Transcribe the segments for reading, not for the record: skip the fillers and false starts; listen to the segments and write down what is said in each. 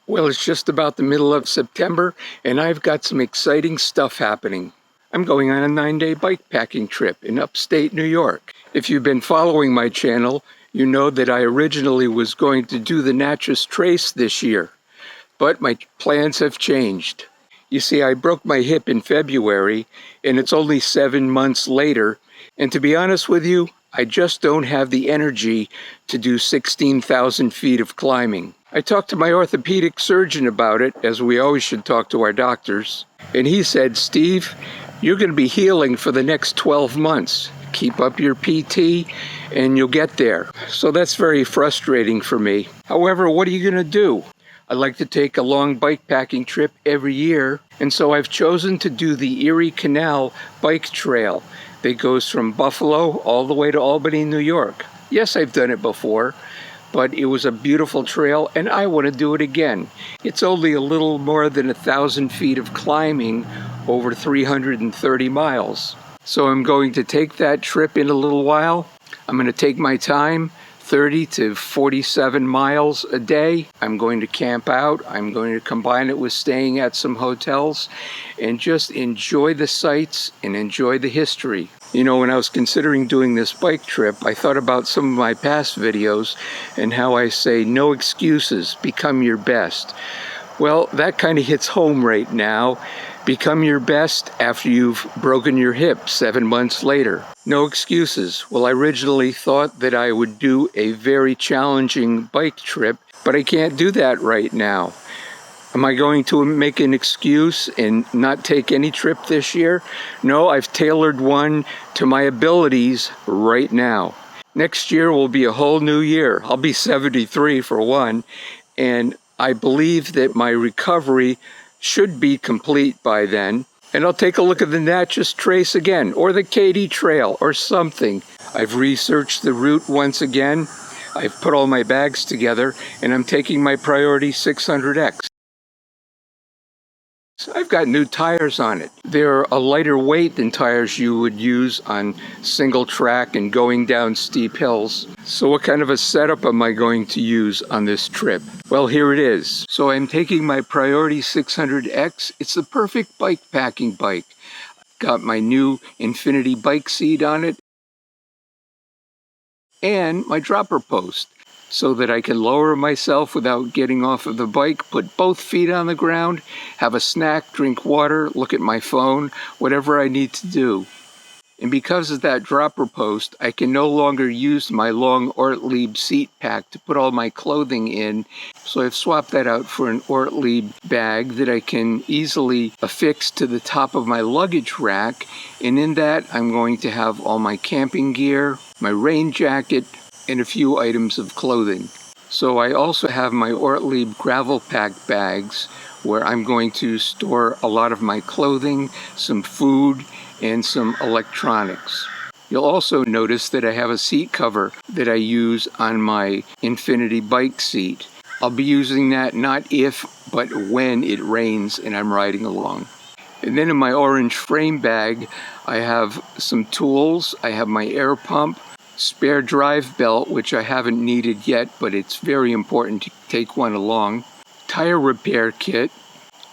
Well, it's just about the middle of September, and I've got some exciting stuff happening. I'm going on a 9-day bikepacking trip in upstate New York. If you've been following my channel, you know that I originally was going to do the Natchez Trace this year, but my plans have changed. You see, I broke my hip in February, and it's only 7 months later, and to be honest with you, I just don't have the energy to do 16,000 feet of climbing. I talked to my orthopedic surgeon about it, as we always should talk to our doctors, and he said, "Steve, you're going to be healing for the next 12 months. Keep up your PT and you'll get there." So that's very frustrating for me. However, what are you going to do? I like to take a long bikepacking trip every year, and so I've chosen to do the Erie Canal bike trail that goes from Buffalo all the way to Albany, New York. Yes, I've done it before, but it was a beautiful trail and I want to do it again. It's only a little more than 1,000 feet of climbing over 330 miles. So I'm going to take that trip in a little while. I'm going to take my time, 30 to 47 miles a day. I'm going to camp out. I'm going to combine it with staying at some hotels and just enjoy the sights and enjoy the history. You know, when I was considering doing this bike trip, I thought about some of my past videos and how I say, no excuses, become your best. Well, that kind of hits home right now. Become your best after you've broken your hip 7 months later. No excuses. Well, I originally thought that I would do a very challenging bike trip, but I can't do that right now. Am I going to make an excuse and not take any trip this year? No, I've tailored one to my abilities right now. Next year will be a whole new year. I'll be 73 for one, and I believe that my recovery should be complete by then. And I'll take a look at the Natchez Trace again, or the Katy Trail, or something. I've researched the route once again. I've put all my bags together, and I'm taking my Priority 600X. I've got new tires on it. They're a lighter weight than tires you would use on single track and going down steep hills. So what kind of a setup am I going to use on this trip? Well, here it is. So I'm taking my Priority 600X. It's the perfect bikepacking bike. Got my new Infinity bike seat on it and my dropper post, so that I can lower myself without getting off of the bike, put both feet on the ground, have a snack, drink water, look at my phone, whatever I need to do. And because of that dropper post, I can no longer use my long Ortlieb seat pack to put all my clothing in. So I've swapped that out for an Ortlieb bag that I can easily affix to the top of my luggage rack. And in that, I'm going to have all my camping gear, my rain jacket, and a few items of clothing. So I also have my Ortlieb gravel pack bags where I'm going to store a lot of my clothing, some food, and some electronics. You'll also notice that I have a seat cover that I use on my Infinity bike seat. I'll be using that not if, but when it rains and I'm riding along. And then in my orange frame bag, I have some tools. I have my air pump, spare drive belt, which I haven't needed yet, but it's very important to take one along, tire repair kit,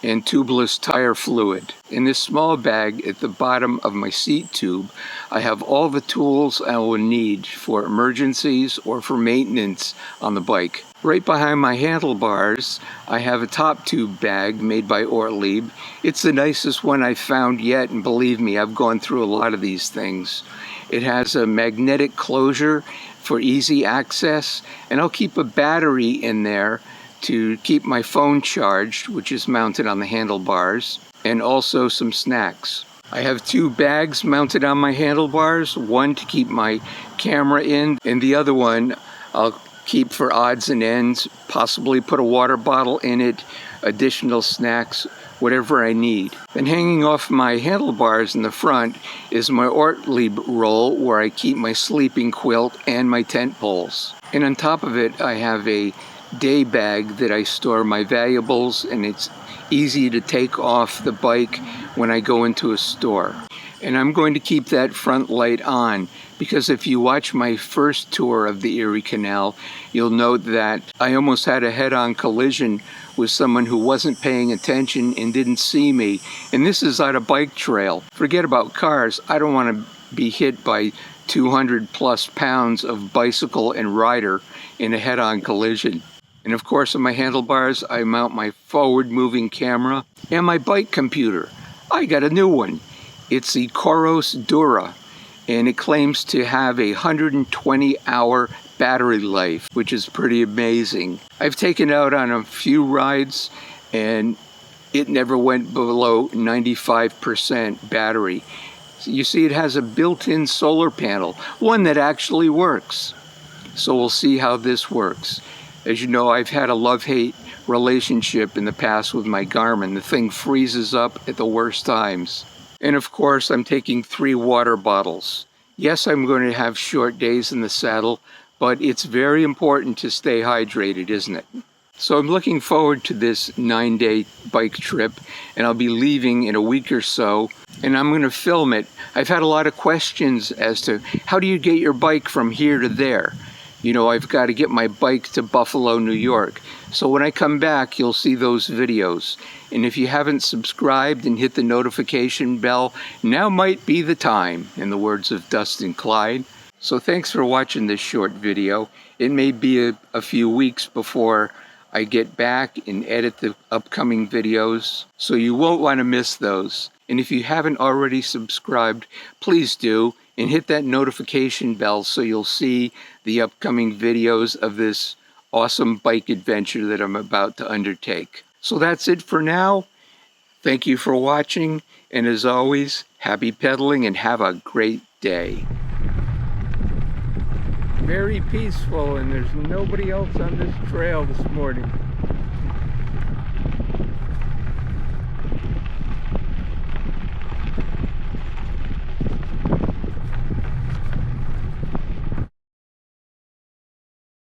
and tubeless tire fluid. In this small bag at the bottom of my seat tube, I have all the tools I will need for emergencies or for maintenance on the bike. Right behind my handlebars, I have a top tube bag made by Ortlieb. It's the nicest one I've found yet, and believe me, I've gone through a lot of these things. It has a magnetic closure for easy access, and I'll keep a battery in there to keep my phone charged, which is mounted on the handlebars, and also some snacks. I have 2 bags mounted on my handlebars, one to keep my camera in, and the other one I'll keep for odds and ends, possibly put a water bottle in it, additional snacks, whatever I need. Then hanging off my handlebars in the front is my Ortlieb roll where I keep my sleeping quilt and my tent poles. And on top of it, I have a day bag that I store my valuables, and it's easy to take off the bike when I go into a store. And I'm going to keep that front light on because if you watch my first tour of the Erie Canal, you'll note that I almost had a head-on collision with someone who wasn't paying attention and didn't see me. And this is on a bike trail. Forget about cars. I don't want to be hit by 200 plus pounds of bicycle and rider in a head-on collision. And of course on my handlebars I mount my forward moving camera and my bike computer. I got a new one. It's the Coros Dura, and it claims to have a 120-hour battery life, which is pretty amazing. I've taken it out on a few rides and it never went below 95% battery. You see, it has a built-in solar panel, one that actually works. So we'll see how this works. As you know, I've had a love-hate relationship in the past with my Garmin. The thing freezes up at the worst times. And of course, I'm taking 3 water bottles. Yes, I'm going to have short days in the saddle, but it's very important to stay hydrated, isn't it? So I'm looking forward to this 9-day bike trip, and I'll be leaving in a week or so, and I'm going to film it. I've had a lot of questions as to how do you get your bike from here to there? You know, I've got to get my bike to Buffalo, New York. So when I come back, you'll see those videos. And if you haven't subscribed and hit the notification bell, now might be the time, in the words of Dustin Clyde. So thanks for watching this short video. It may be a few weeks before I get back and edit the upcoming videos, so you won't want to miss those. And if you haven't already subscribed, please do, and hit that notification bell so you'll see the upcoming videos of this awesome bike adventure that I'm about to undertake. So that's it for now. Thank you for watching, and as always, happy pedaling and have a great day. Very peaceful, and there's nobody else on this trail this morning.